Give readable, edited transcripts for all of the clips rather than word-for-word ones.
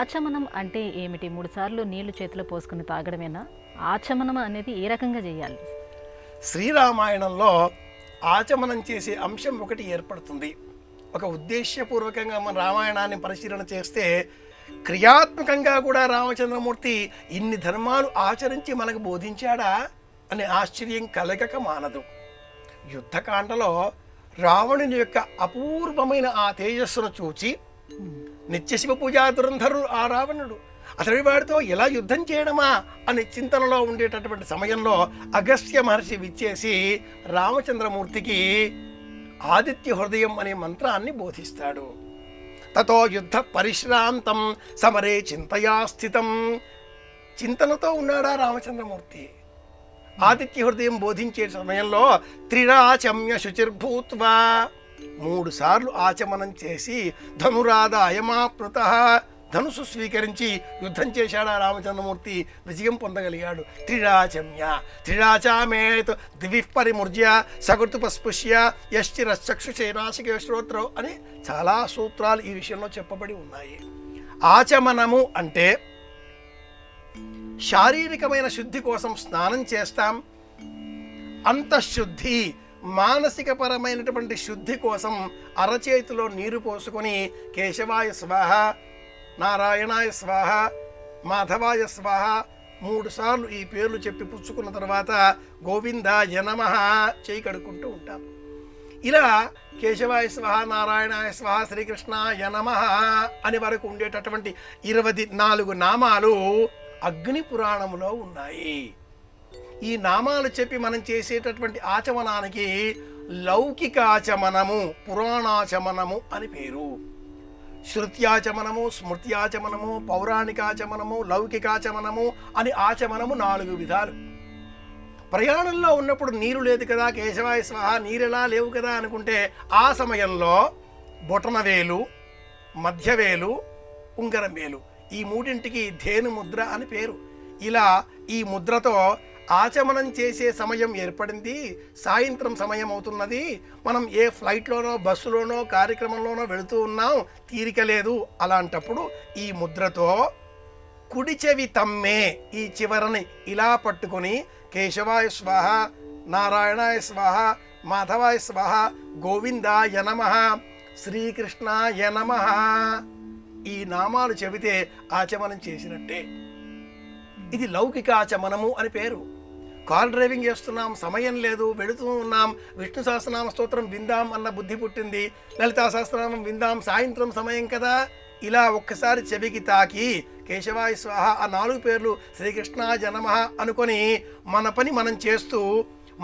ఆచమనం అంటే ఏమిటి? 3 సార్లు నీళ్లు చేతిలో పోసుకొని తాగడమేనా? ఆచమనం అనేది ఏ రకంగా చేయాలి? శ్రీరామాయణంలో ఆచమనం చేసే అంశం ఒకటి ఏర్పడుతుంది. ఒక ఉద్దేశ్యపూర్వకంగా మన రామాయణాన్ని పరిశీలన చేస్తే క్రియాత్మకంగా కూడా రామచంద్రమూర్తి ఇన్ని ధర్మాలు ఆచరించి మనకు బోధించాడా అనే ఆశ్చర్యం కలగక మానదు. యుద్ధకాండలో రావణుని యొక్క అపూర్వమైన ఆ తేజస్సును చూచి నిత్యశివ పూజా దురంధరుడు ఆ రావణుడు అతడి వాడితో ఎలా యుద్ధం చేయడమా అనే చింతనలో ఉండేటటువంటి సమయంలో అగస్త్య మహర్షి విచ్చేసి రామచంద్రమూర్తికి ఆదిత్య హృదయం అనే మంత్రాన్ని బోధిస్తాడు. తతో యుద్ధ పరిశ్రాంతం సమరే చింతయా స్థితం. చింతనతో ఉన్నాడా రామచంద్రమూర్తి. ఆదిత్య హృదయం బోధించే సమయంలో త్రిరాచమ్య శుచిర్భూత్వా 3 సార్లు ఆచమనం చేసి ధనురాదాయమాప్నుత ధనుసు స్వీకరించి యుద్ధం చేశాడా రామచంద్రమూర్తి. విజయం పొందగలిగాడు. త్రిరాచమ్య త్రిరాచామేత్ దివిఃపరిముర్జ్య సకృతుపస్పృశ్య యశ్చిరశ్చక్షుషేనాసికే శ్రోత్రో అని చాలా సూత్రాలు ఈ విషయంలో చెప్పబడి ఉన్నాయి. ఆచమనము అంటే శారీరకమైన శుద్ధి కోసం స్నానం చేస్తాం. అంతఃశుద్ధి మానసికపరమైనటువంటి శుద్ధి కోసం అరచేతిలో నీరు పోసుకొని కేశవాయ స్వాహ, నారాయణాయ స్వాహ, మాధవాయ స్వాహ 3 సార్లు ఈ పేర్లు చెప్పి పుచ్చుకున్న తర్వాత గోవిందాయ నమః చేయి కడుక్కుంటూ ఉంటాం. ఇలా కేశవాయ స్వాహ, నారాయణాయ స్వాహ, శ్రీకృష్ణాయ నమః అని వరకు ఉండేటటువంటి 24 నామాలు అగ్ని పురాణములో ఉన్నాయి. ఈ నామాలు చెప్పి మనం చేసేటటువంటి ఆచమనానికి లౌకికాచమనము, పురాణాచమనము అని పేరు. శృత్యాచమనము, స్మృత్యాచమనము, పౌరాణికాచమనము, లౌకికాచమనము అని ఆచమనము 4 విధాలు. ప్రయాణంలో ఉన్నప్పుడు నీరు లేదు కదా, కేశవాయ స్వాహ నీరెలా లేవు కదా అనుకుంటే ఆ సమయంలో బొటనవేలు, మధ్యవేలు, ఉంగరం వేలు ఈ 3ంటికి ధేను ముద్ర అని పేరు. ఇలా ఈ ముద్రతో ఆచమనం చేసే సమయం ఏర్పడింది. సాయంత్రం సమయం అవుతున్నది. మనం ఏ ఫ్లైట్లోనో, బస్సులోనో, కార్యక్రమంలోనో వెళుతూ ఉన్నాం, తీరిక లేదు. అలాంటప్పుడు ఈ ముద్రతో కుడి చెవి తమ్మే ఈ చివరని ఇలా పట్టుకొని కేశవాయ స్వాహ, నారాయణాయ స్వాహ, మాధవాయ స్వాహ, గోవిందాయ నమః, శ్రీకృష్ణాయ నమః ఈ నామాలు చెబితే ఆచమనం చేసినట్టే. ఇది లౌకికాచమనము అని పేరు. కార్ డ్రైవింగ్ చేస్తున్నాం, సమయం లేదు, వెళుతూ ఉన్నాం, విష్ణు సహస్రనామ స్తోత్రం విందాం అన్న బుద్ధి పుట్టింది, లలితా సహస్రనామం విందాం, సాయంత్రం సమయం కదా, ఇలా ఒక్కసారి చెవికి తాకి కేశవాయ స్వాహ ఆ 4 పేర్లు శ్రీకృష్ణాయ నమః అనుకొని మన పని మనం చేస్తూ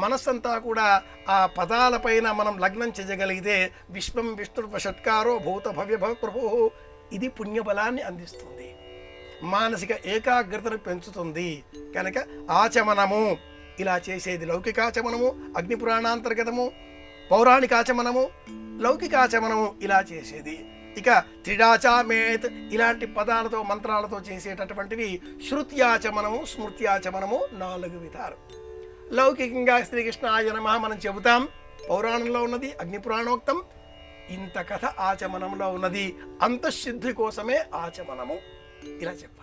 మనస్సంతా కూడా ఆ పదాలపైన మనం లగ్నం చేయగలిగితే విశ్వం విష్ణుర్వషట్కారో భూత భవ్య భవ ప్రభు ఇది పుణ్యబలాన్ని అందిస్తుంది, మానసిక ఏకాగ్రతను పెంచుతుంది. కనుక ఆచమనము ఇలా చేసేది లౌకికాచమనము, అగ్ని పురాణాంతర్గతము, పౌరాణికాచమనము, లౌకికాచమనము ఇలా చేసేది. ఇక త్రిడాచామేత్ ఇలాంటి పదాలతో మంత్రాలతో చేసేటటువంటివి శృత్యాచమనము, స్మృత్యాచమనము 4 విధాలు. లౌకికంగా శ్రీకృష్ణాయ నమః మనం చెబుతాం, పౌరాణంలో ఉన్నది అగ్ని పురాణోక్తం. ఇంత కథ ఆచమనంలో ఉన్నది. అంతఃశుద్ధి కోసమే ఆచమనము ఇలా చెప్తాం.